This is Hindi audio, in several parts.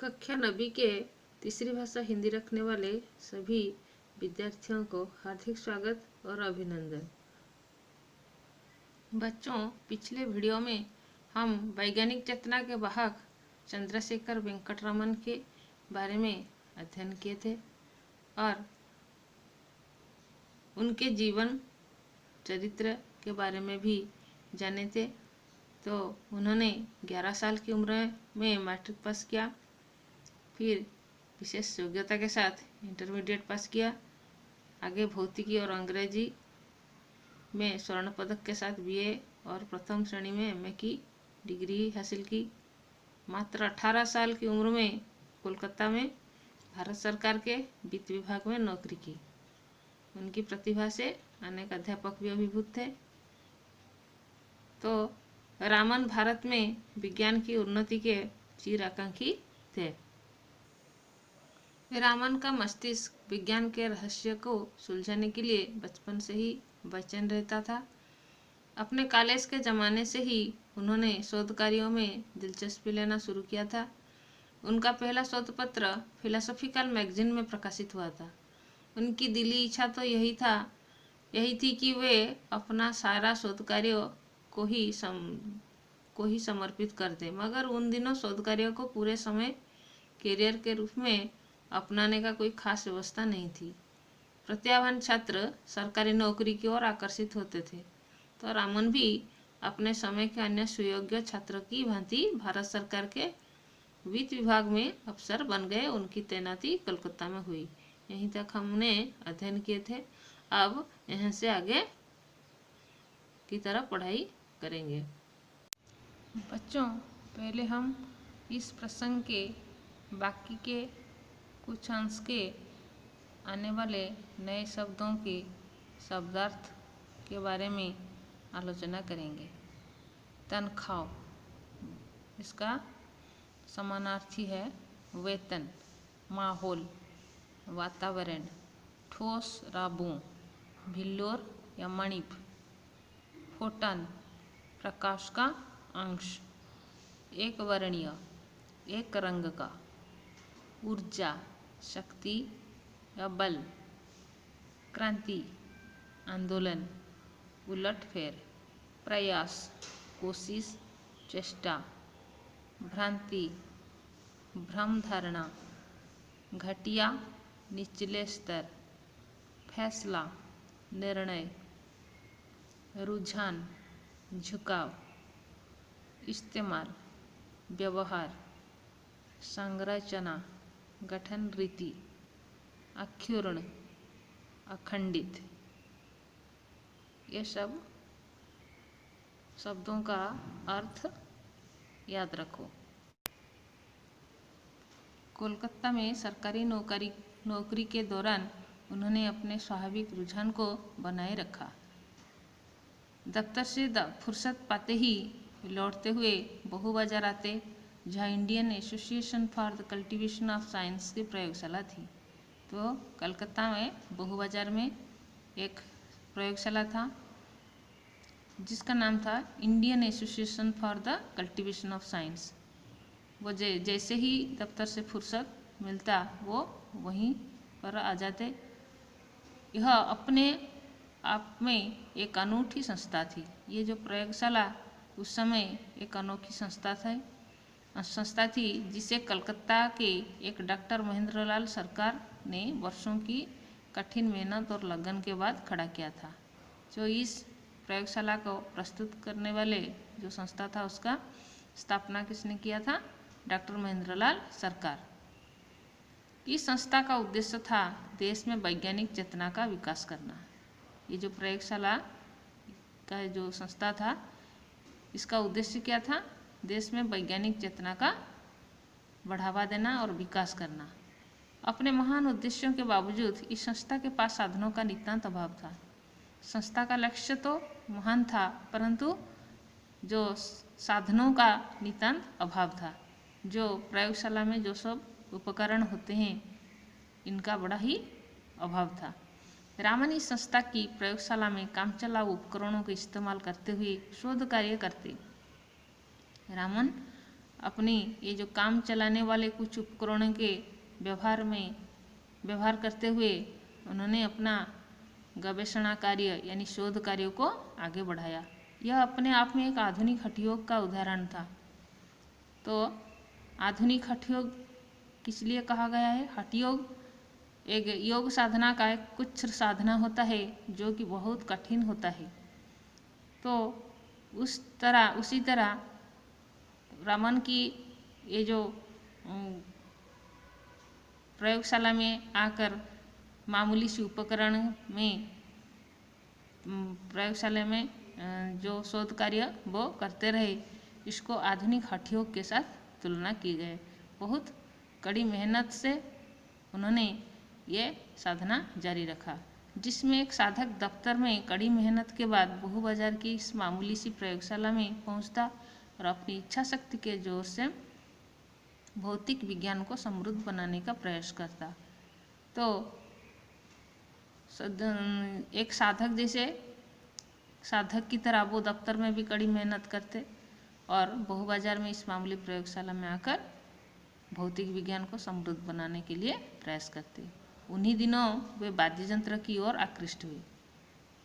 कक्षा 9वीं के तीसरी भाषा हिंदी रखने वाले सभी विद्यार्थियों को हार्दिक स्वागत और अभिनंदन। बच्चों, पिछले वीडियो में हम वैज्ञानिक चेतना के वाहक चंद्रशेखर वेंकट रमन के बारे में अध्ययन किए थे और उनके जीवन चरित्र के बारे में भी जाने थे। तो उन्होंने 11 साल की उम्र में मैट्रिक पास किया, फिर विशेष योग्यता के साथ इंटरमीडिएट पास किया, आगे भौतिकी और अंग्रेजी में स्वर्ण पदक के साथ बीए और प्रथम श्रेणी में एमए की डिग्री हासिल की। मात्र 18 साल की उम्र में कोलकाता में भारत सरकार के वित्त विभाग में नौकरी की। उनकी प्रतिभा से अनेक अध्यापक भी अभिभूत थे। तो रामन भारत में विज्ञान की उन्नति के चिरआकांक्षी थे। रामन का मस्तिष्क विज्ञान के रहस्य को सुलझाने के लिए बचपन से ही बेचैन रहता था। अपने कॉलेज के ज़माने से ही उन्होंने शोध कार्यों में दिलचस्पी लेना शुरू किया था। उनका पहला शोध पत्र फिलोसॉफिकल मैगजीन में प्रकाशित हुआ था। उनकी दिली इच्छा तो यही थी कि वे अपना सारा शोध कार्य को ही समर्पित कर दें, मगर उन दिनों शोध कार्यों को पूरे समय कैरियर के रूप में अपनाने का कोई खास व्यवस्था नहीं थी। प्रतिभावान छात्र सरकारी नौकरी की ओर आकर्षित होते थे, तो रामन भी अपने समय के अन्य सुयोग्य छात्रों की भांति भारत सरकार के वित्त विभाग में अफसर बन गए। उनकी तैनाती कोलकाता में हुई। यहीं तक हमने अध्ययन किए थे। अब यहाँ से आगे की तरफ पढ़ाई करेंगे। बच्चों, पहले हम इस प्रसंग के बाकी के कुछ अंश के आने वाले नए शब्दों के शब्दार्थ के बारे में आलोचना करेंगे। तनख्वाह, इसका समानार्थी है वेतन, माहौल, वातावरण, ठोस राबों, भिल्लोर या मणिप, फोटन, प्रकाश का अंश, एक वर्णीय, एक रंग का, ऊर्जा, शक्ति या बल, क्रांति, आंदोलन, उलटफेर, प्रयास, कोशिश, चेष्टा, भ्रांति, भ्रम धारणा, घटिया, निचले स्तर, फैसला, निर्णय, रुझान, झुकाव, इस्तेमाल, व्यवहार, संरचना, गठन रीति, अक्षुण्ण, अखंडित। ये सब शब्दों का अर्थ याद रखो। कोलकाता में सरकारी नौकरी के दौरान उन्होंने अपने स्वाभाविक रुझान को बनाए रखा। दफ्तर से फुर्सत पाते ही लौटते हुए बहु बाजार आते, जहाँ Indian association for the cultivation of science की प्रयोगशाला थी। तो कलकत्ता में बहु बाजार में एक प्रयोगशाला था जिसका नाम था Indian association for the cultivation of science. वो जैसे ही दफ्तर से फुर्सत मिलता वो वहीं पर आ जाते। यह अपने आप में एक अनूठी संस्था थी। ये जो प्रयोगशाला उस समय एक अनोखी संस्था थी जिसे कलकत्ता के एक डॉक्टर महेंद्रलाल सरकार ने वर्षों की कठिन मेहनत और लगन के बाद खड़ा किया था। जो इस प्रयोगशाला को प्रस्तुत करने वाले जो संस्था था उसका स्थापना किसने किया था? डॉक्टर महेंद्रलाल सरकार। इस संस्था का उद्देश्य था देश में वैज्ञानिक चेतना का विकास करना। ये जो प्रयोगशाला का जो संस्था था इसका उद्देश्य क्या था? देश में वैज्ञानिक चेतना का बढ़ावा देना और विकास करना। अपने महान उद्देश्यों के बावजूद इस संस्था के पास साधनों का नितांत अभाव था। संस्था का लक्ष्य तो महान था, परंतु जो साधनों का नितांत अभाव था। जो प्रयोगशाला में जो सब उपकरण होते हैं इनका बड़ा ही अभाव था। रामन इस संस्था की प्रयोगशाला में कामचलाऊ उपकरणों का इस्तेमाल करते हुए शोध कार्य करते। रामन अपनी ये जो काम चलाने वाले कुछ उपकरणों के व्यवहार करते हुए उन्होंने अपना गवेषणा कार्य यानी शोध कार्यों को आगे बढ़ाया। यह अपने आप में एक आधुनिक हठयोग का उदाहरण था। तो आधुनिक हठयोग किस लिए कहा गया है? हठयोग एक योग साधना का एक कुछ साधना होता है जो कि बहुत कठिन होता है। तो उसी तरह रमन की ये जो प्रयोगशाला में आकर मामूली सी उपकरण में प्रयोगशाला में जो शोध कार्य वो करते रहे, इसको आधुनिक हठयोग के साथ तुलना की गई। बहुत कड़ी मेहनत से उन्होंने ये साधना जारी रखा, जिसमें एक साधक दफ्तर में कड़ी मेहनत के बाद बहु बाजार की इस मामूली सी प्रयोगशाला में पहुंचता और अपनी इच्छा शक्ति के जोर से भौतिक विज्ञान को समृद्ध बनाने का प्रयास करता। तो एक साधक की तरह वो दफ्तर में भी कड़ी मेहनत करते और बहु बाजार में इस मामूली प्रयोगशाला में आकर भौतिक विज्ञान को समृद्ध बनाने के लिए प्रयास करते। उन्हीं दिनों वे वाद्य यंत्र की ओर आकृष्ट हुए।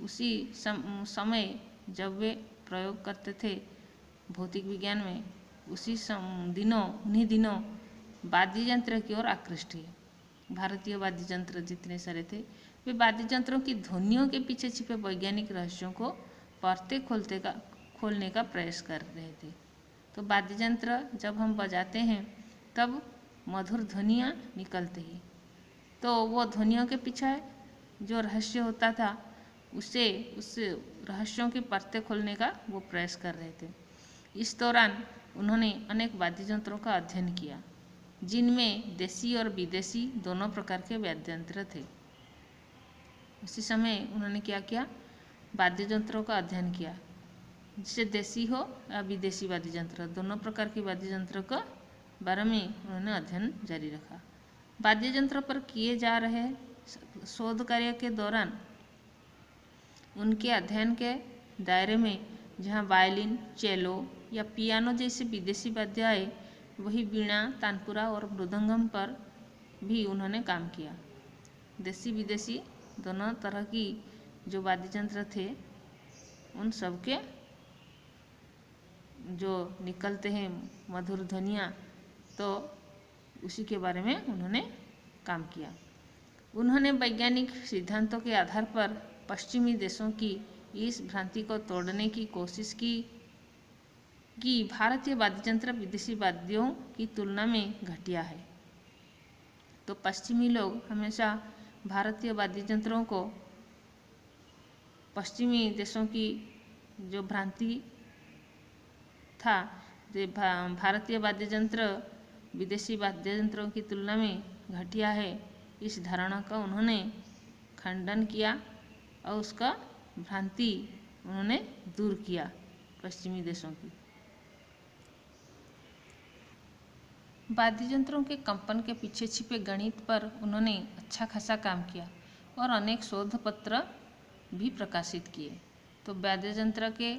उसी समय जब वे प्रयोग करते थे भौतिक विज्ञान में, उन्हीं दिनों वाद्य यंत्र की ओर आकृष्ट हुए। भारतीय वाद्य यंत्र जितने सारे थे, वे वाद्य यंत्रों की ध्वनियों के पीछे छिपे वैज्ञानिक रहस्यों को पढ़ते खोलने का प्रयास कर रहे थे। तो वाद्य यंत्र जब हम बजाते हैं तब मधुर ध्वनियाँ निकलती हैं। तो वो ध्वनियों के पीछे जो रहस्य होता था उस रहस्यों की परतें खोलने का वो प्रयास कर रहे थे। इस दौरान उन्होंने अनेक वाद्य यंत्रों का अध्ययन किया, जिनमें देसी और विदेशी दोनों प्रकार के वाद्य यंत्र थे। उसी समय उन्होंने क्या किया? वाद्य यंत्रों का अध्ययन किया, जिसे देसी हो या विदेशी वाद्य यंत्र, दोनों प्रकार के वाद्य यंत्रों का बारे में उन्होंने अध्ययन जारी रखा। वाद्य यंत्र पर किए जा रहे शोध कार्य के दौरान उनके अध्ययन के दायरे में जहाँ वायलिन, चेलो या पियानो जैसे विदेशी वाद्य आए, वही वीणा, तानपुरा और मृदंगम पर भी उन्होंने काम किया। देसी विदेशी दोनों तरह की जो वाद्य यंत्र थे, उन सब के जो निकलते हैं मधुर ध्वनियाँ, तो उसी के बारे में उन्होंने काम किया। उन्होंने वैज्ञानिक सिद्धांतों के आधार पर पश्चिमी देशों की इस भ्रांति को तोड़ने की कोशिश की कि भारतीय वाद्य यंत्र विदेशी वाद्यों की तुलना में घटिया है। तो पश्चिमी लोग हमेशा भारतीय वाद्य यंत्रों को पश्चिमी देशों की जो भ्रांति था, भारतीय वाद्य यंत्र विदेशी वाद्य यंत्रों की तुलना में घटिया है, इस धारणा का उन्होंने खंडन किया और उसका भ्रांति उन्होंने दूर किया पश्चिमी देशों की। वाद्य यंत्रों के कंपन के पीछे छिपे गणित पर उन्होंने अच्छा खासा काम किया और अनेक शोध पत्र भी प्रकाशित किए। तो वाद्य यंत्र के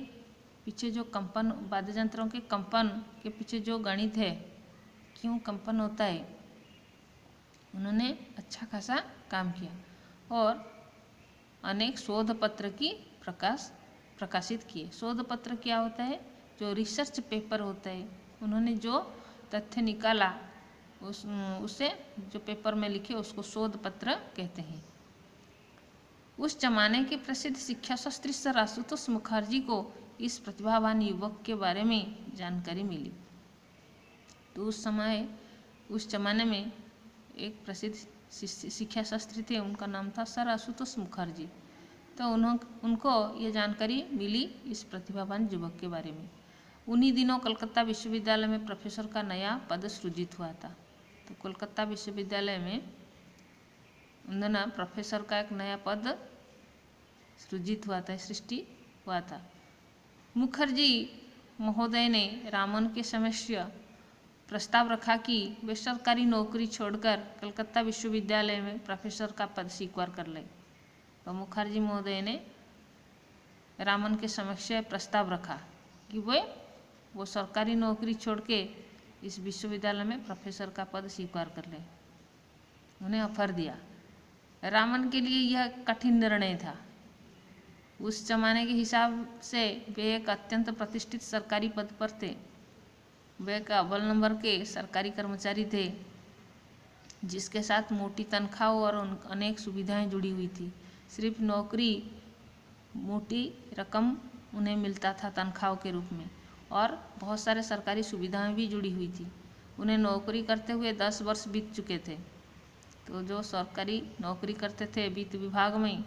पीछे जो कंपन, वाद्य यंत्रों के कंपन के पीछे जो गणित है, क्यों कंपन होता है, उन्होंने अच्छा खासा काम किया और अनेक शोध पत्र की प्रकाशित किए। शोध पत्र क्या होता है? जो रिसर्च पेपर होता है, उन्होंने जो तथ्य निकाला उसे जो पेपर में लिखे उसको शोध पत्र कहते हैं। उस जमाने के प्रसिद्ध शिक्षा शास्त्री सर आशुतोष मुखर्जी को इस प्रतिभावान युवक के बारे में जानकारी मिली। तो उस जमाने में एक प्रसिद्ध शिक्षा शास्त्री थे, उनका नाम था सर आशुतोष मुखर्जी। तो उनको ये जानकारी मिली इस प्रतिभावान युवक के बारे में। उन्हीं दिनों कलकत्ता विश्वविद्यालय में प्रोफेसर का नया पद सृजित हुआ था। तो कोलकाता विश्वविद्यालय में उन दिनों प्रोफेसर का एक नया पद सृष्टि हुआ था। मुखर्जी महोदय ने रामन के समक्ष प्रस्ताव रखा कि वे सरकारी नौकरी छोड़कर कलकत्ता विश्वविद्यालय में प्रोफेसर का पद स्वीकार कर लें। तो मुखर्जी महोदय ने रामन के समक्ष प्रस्ताव रखा कि वो सरकारी नौकरी छोड़ के इस विश्वविद्यालय में प्रोफेसर का पद स्वीकार कर लें। उन्हें ऑफर दिया। रामन के लिए यह कठिन निर्णय था। उस जमाने के हिसाब से वे एक अत्यंत प्रतिष्ठित सरकारी पद पर थे। वे एक अव्वल नंबर के सरकारी कर्मचारी थे जिसके साथ मोटी तनख्वाह और अनेक सुविधाएं जुड़ी हुई थी। सिर्फ नौकरी, मोटी रकम उन्हें मिलता था तनख्वाह के रूप में, और बहुत सारे सरकारी सुविधाएं भी जुड़ी हुई थी। उन्हें नौकरी करते हुए 10 वर्ष बीत चुके थे। तो जो सरकारी नौकरी करते थे वित्त विभाग में,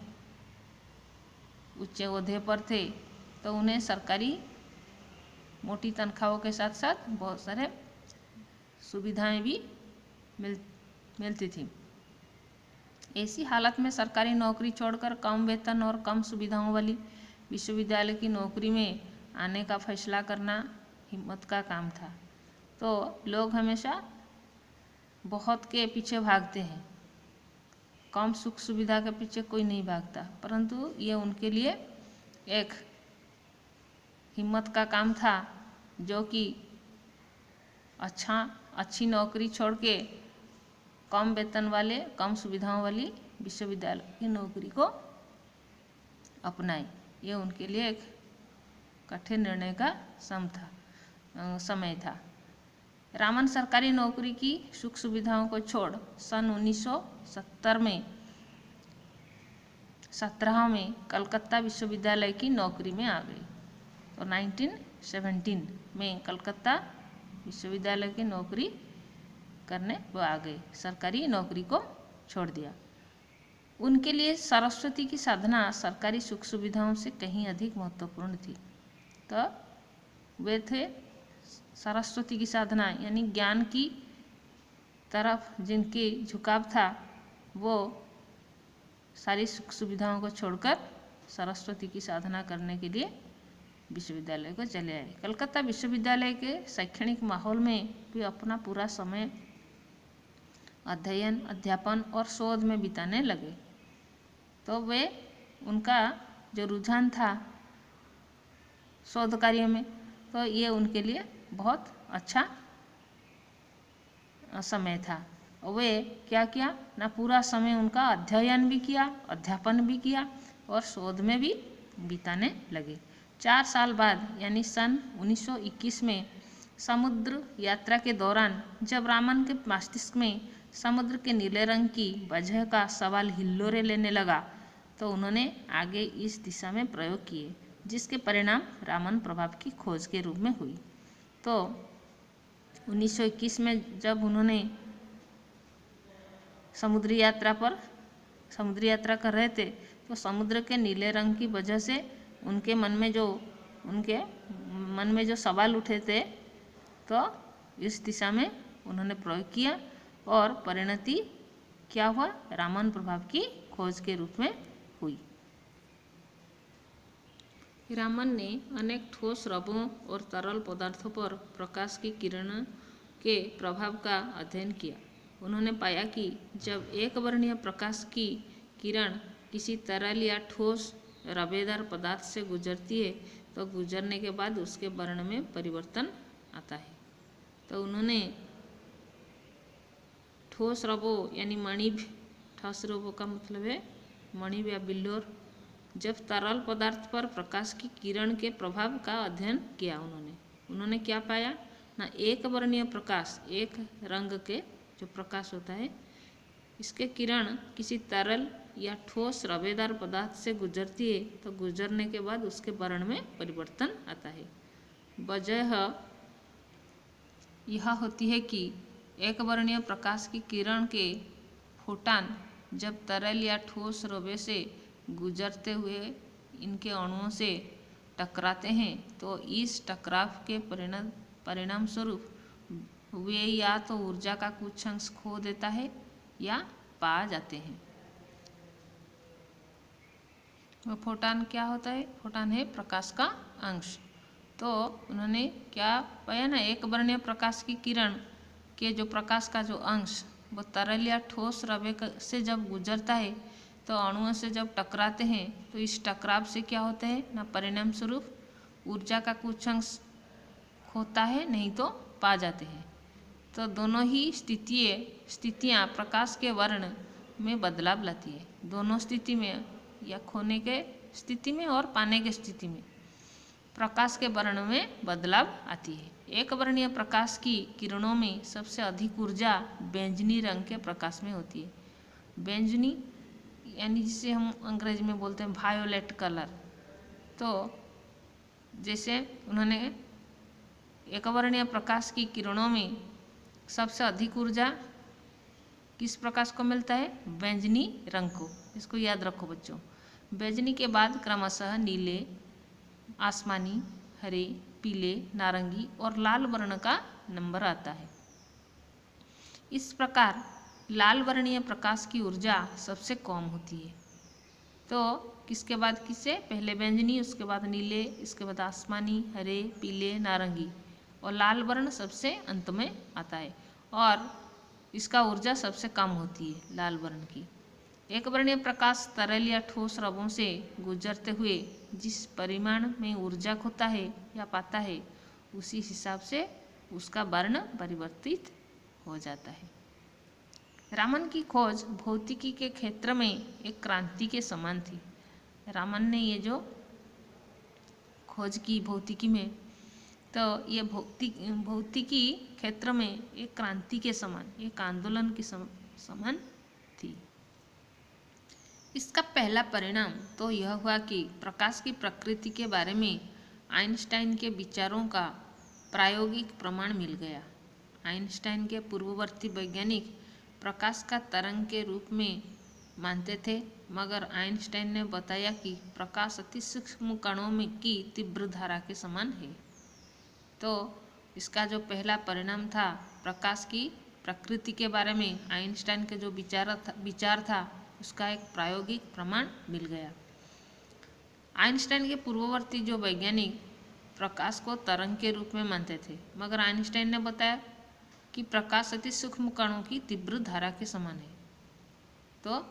उच्च ओहदे पर थे, तो उन्हें सरकारी मोटी तनख्वाहों के साथ साथ बहुत सारे सुविधाएं भी मिलती थी। ऐसी हालत में सरकारी नौकरी छोड़कर कम वेतन और कम सुविधाओं वाली विश्वविद्यालय की नौकरी में आने का फैसला करना हिम्मत का काम था। तो लोग हमेशा बहुत के पीछे भागते हैं, कम सुख सुविधा के पीछे कोई नहीं भागता, परंतु ये उनके लिए एक हिम्मत का काम था, जो कि अच्छी नौकरी छोड़ के कम वेतन वाले, कम सुविधाओं वाली विश्वविद्यालय की नौकरी को अपनाए। ये उनके लिए एक कठिन निर्णय का समय था। रामन सरकारी नौकरी की सुख सुविधाओं को छोड़ सन 1917 में कलकत्ता विश्वविद्यालय की नौकरी में आ गई। तो 1917 में कलकत्ता विश्वविद्यालय की नौकरी करने वो आ गए, सरकारी नौकरी को छोड़ दिया। उनके लिए सरस्वती की साधना सरकारी सुख सुविधाओं से कहीं अधिक महत्वपूर्ण थी। तो वे थे सरस्वती की साधना, यानी ज्ञान की तरफ जिनकी झुकाव था, वो सारी सुख सुविधाओं को छोड़कर सरस्वती की साधना करने के लिए विश्वविद्यालय को चले आए। कलकत्ता विश्वविद्यालय के शैक्षणिक माहौल में भी अपना पूरा समय अध्ययन, अध्यापन और शोध में बिताने लगे। तो वे उनका जो रुझान था शोध कार्य में, तो ये उनके लिए बहुत अच्छा समय था। वे क्या किया ना, पूरा समय उनका अध्ययन भी किया, अध्यापन भी किया और शोध में भी बिताने लगे। 4 साल बाद यानी सन 1921 में समुद्र यात्रा के दौरान जब रामन के मस्तिष्क में समुद्र के नीले रंग की वजह का सवाल हिल्लोरे लेने लगा, तो उन्होंने आगे इस दिशा में प्रयोग किए, जिसके परिणाम रामन प्रभाव की खोज के रूप में हुई। तो 1921 में जब उन्होंने समुद्री यात्रा कर रहे थे, तो समुद्र के नीले रंग की वजह से उनके मन में जो सवाल उठे थे, तो इस दिशा में उन्होंने प्रयोग किया और परिणति क्या हुआ, रामन प्रभाव की खोज के रूप में हुई। रामन ने अनेक ठोस रबों और तरल पदार्थों पर प्रकाश की किरणों के प्रभाव का अध्ययन किया। उन्होंने पाया कि जब एक वर्णीय प्रकाश की किरण किसी तरल या ठोस रबेदार पदार्थ से गुजरती है, तो गुजरने के बाद उसके वर्ण में परिवर्तन आता है। तो उन्होंने ठोस रबों यानी मणिभ, ठोस रबों का मतलब है मणिभ या बिल्लोर, जब तरल पदार्थ पर प्रकाश की किरण के प्रभाव का अध्ययन किया उन्होंने क्या पाया ना, एक वर्णीय प्रकाश, एक रंग के जो प्रकाश होता है, इसके किरण किसी तरल या ठोस रबेदार पदार्थ से गुजरती है, तो गुजरने के बाद उसके वर्ण में परिवर्तन आता है। वजह यह होती है कि एक वर्णीय प्रकाश की किरण के फोटान जब तरल या ठोस रबे से गुजरते हुए इनके अणुओं से टकराते हैं, तो इस टकराव के परिणाम स्वरूप वे या तो ऊर्जा का कुछ अंश खो देता है या पा जाते हैं। वो फोटान क्या होता है? फोटान है प्रकाश का अंश। तो उन्होंने क्या पाया ना, एक वर्णीय प्रकाश की किरण के जो प्रकाश का जो अंश वो तरल या ठोस रबे से जब गुजरता है, तो अणुओं से जब टकराते हैं, तो इस टकराव से क्या होता है ना, परिणाम स्वरूप ऊर्जा का कुछ अंश खोता है, नहीं तो पा जाते हैं। तो दोनों ही स्थितियाँ प्रकाश के वर्ण में बदलाव लाती है। दोनों स्थिति में, या खोने के स्थिति में और पाने के स्थिति में, प्रकाश के वर्ण में बदलाव आती है। एक वर्णीय प्रकाश की किरणों में सबसे अधिक ऊर्जा बैंगनी रंग के प्रकाश में होती है। बैंगनी यानी जिसे हम अंग्रेजी में बोलते हैं वायोलेट कलर। तो जैसे उन्होंने एकवर्णीय प्रकाश की किरणों में सबसे अधिक ऊर्जा किस प्रकाश को मिलता है? बैंगनी रंग को। इसको याद रखो बच्चों। बैंगनी के बाद क्रमशः नीले, आसमानी, हरे, पीले, नारंगी और लाल वर्ण का नंबर आता है। इस प्रकार लाल वर्णीय प्रकाश की ऊर्जा सबसे कम होती है। तो किसके बाद किसे? पहले बैंगनी, उसके बाद नीले, इसके बाद आसमानी, हरे, पीले, नारंगी और लाल वर्ण सबसे अंत में आता है और इसका ऊर्जा सबसे कम होती है लाल वर्ण की। एक वर्णीय प्रकाश तरल या ठोस रवों से गुजरते हुए जिस परिमाण में ऊर्जा खोता है या पाता है, उसी हिसाब से उसका वर्ण परिवर्तित हो जाता है। रामन की खोज भौतिकी के क्षेत्र में एक क्रांति के समान थी। रामन ने ये जो खोज की भौतिकी में, तो ये भौतिकी क्षेत्र में एक क्रांति के समान, एक आंदोलन के समान थी। इसका पहला परिणाम तो यह हुआ कि प्रकाश की प्रकृति के बारे में आइंस्टाइन के विचारों का प्रायोगिक प्रमाण मिल गया। आइंस्टाइन के पूर्ववर्ती वैज्ञानिक प्रकाश का तरंग के रूप में मानते थे, मगर आइंस्टाइन ने बताया कि प्रकाश अति सूक्ष्म कणों में की तीव्र धारा के समान है। तो इसका जो पहला परिणाम था, प्रकाश की प्रकृति के बारे में आइंस्टाइन के जो विचार था उसका एक प्रायोगिक प्रमाण मिल गया। आइंस्टाइन के पूर्ववर्ती जो वैज्ञानिक प्रकाश को तरंग के रूप में मानते थे, मगर आइंस्टाइन ने बताया कि प्रकाश अति सूक्ष्म कणों की तीव्र धारा के समान है। तो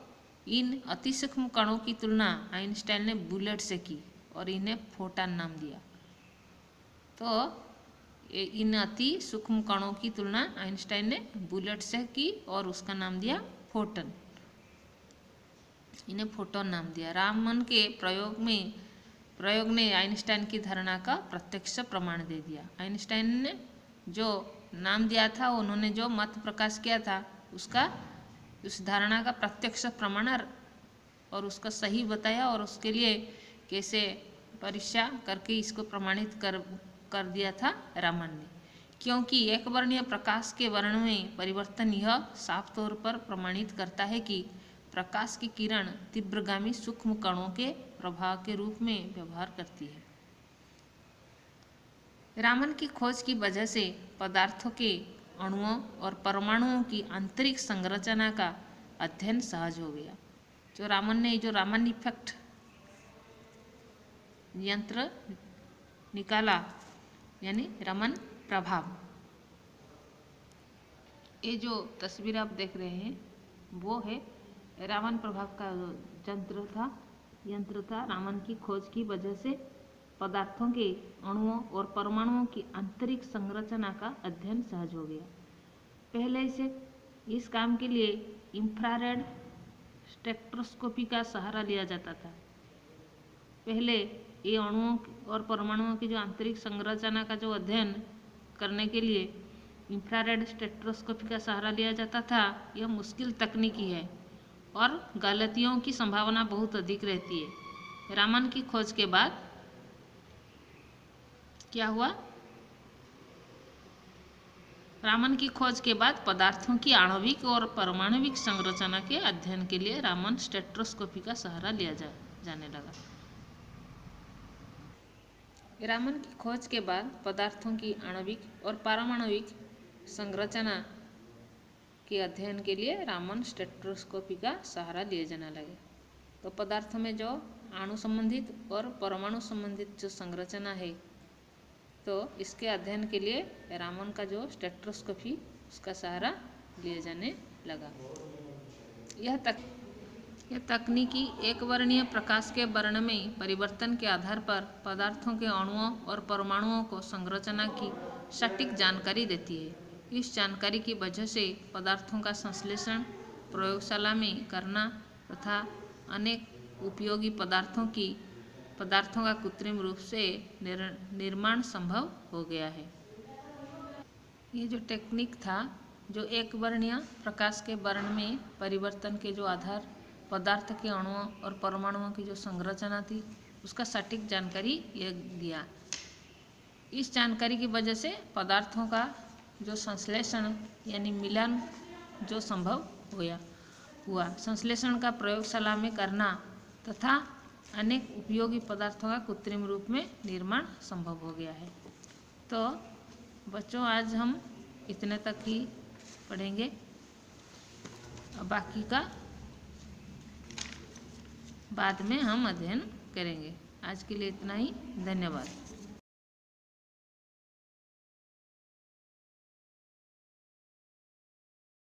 इन अति सूक्ष्म कणों की तुलना आइंस्टाइन ने बुलेट से की और इन्हें फोटॉन नाम दिया। तो इन अति सूक्ष्म कणों की तुलना आइंस्टाइन ने बुलेट से की और उसका नाम दिया फोटॉन। इन्हें फोटॉन नाम दिया। रामन के प्रयोग ने आइंस्टाइन की धारणा का प्रत्यक्ष प्रमाण दे दिया। आइंस्टाइन ने जो नाम दिया था, उन्होंने जो मत प्रकाश किया था, उसका उस धारणा का प्रत्यक्ष प्रमाण और उसका सही बताया और उसके लिए कैसे परीक्षा करके इसको प्रमाणित कर दिया था रामन ने। क्योंकि एक वर्णीय प्रकाश के वर्ण में परिवर्तन यह साफ तौर पर प्रमाणित करता है कि प्रकाश की किरण तीव्रगामी सूक्ष्म कणों के प्रभाव के रूप में व्यवहार करती है। रामन की खोज की वजह से पदार्थों के अणुओं और परमाणुओं की आंतरिक संरचना का अध्ययन सहज हो गया। जो रामन इफेक्ट यंत्र निकाला, यानी रामन प्रभाव, ये जो तस्वीर आप देख रहे हैं वो है रामन प्रभाव का यंत्र था। रामन की खोज की वजह से पदार्थों के अणुओं और परमाणुओं की आंतरिक संरचना का अध्ययन सहज हो गया। पहले से इस काम के लिए इंफ्रारेड स्पेक्ट्रोस्कोपी का सहारा लिया जाता था। पहले ये अणुओं और परमाणुओं की जो आंतरिक संरचना का जो अध्ययन करने के लिए इंफ्रारेड स्पेक्ट्रोस्कोपी का सहारा लिया जाता था। यह मुश्किल तकनीकी है और गलतियों की संभावना बहुत अधिक रहती है। रामन की खोज के बाद क्या हुआ? रामन की खोज के बाद पदार्थों की आणविक और परमाणुविक संरचना के अध्ययन के लिए रामन स्पेक्ट्रोस्कोपी का सहारा लिया जाने लगा। रामन की खोज के बाद पदार्थों की आणविक और पारमाणविक संरचना के अध्ययन के लिए रामन स्पेक्ट्रोस्कोपी का सहारा लिए जाने लगे। तो पदार्थों में जो अणु संबंधित और परमाणु संबंधित जो संरचना है, तो इसके अध्ययन के लिए रामन का जो स्पेक्ट्रोस्कोपी उसका सहारा लिए जाने लगा। यह तकनीकी एक वर्णीय प्रकाश के वर्ण में परिवर्तन के आधार पर पदार्थों के अणुओं और परमाणुओं को संरचना की सटीक जानकारी देती है। इस जानकारी की वजह से पदार्थों का संश्लेषण प्रयोगशाला में करना तथा अनेक उपयोगी पदार्थों का कृत्रिम रूप से निर्माण संभव हो गया है। ये जो टेक्निक था, जो एक वर्णीय प्रकाश के वर्ण में परिवर्तन के जो आधार पदार्थ के अणुओं और परमाणुओं की जो संरचना थी, उसका सटीक जानकारी यह दिया। इस जानकारी की वजह से पदार्थों का जो संश्लेषण यानी मिलन जो संभव हुआ संश्लेषण का प्रयोगशाला में करना तथा अनेक उपयोगी पदार्थों का कृत्रिम रूप में निर्माण संभव हो गया है। तो बच्चों, आज हम इतने तक ही पढ़ेंगे, बाकी का बाद में हम अध्ययन करेंगे। आज के लिए इतना ही। धन्यवाद।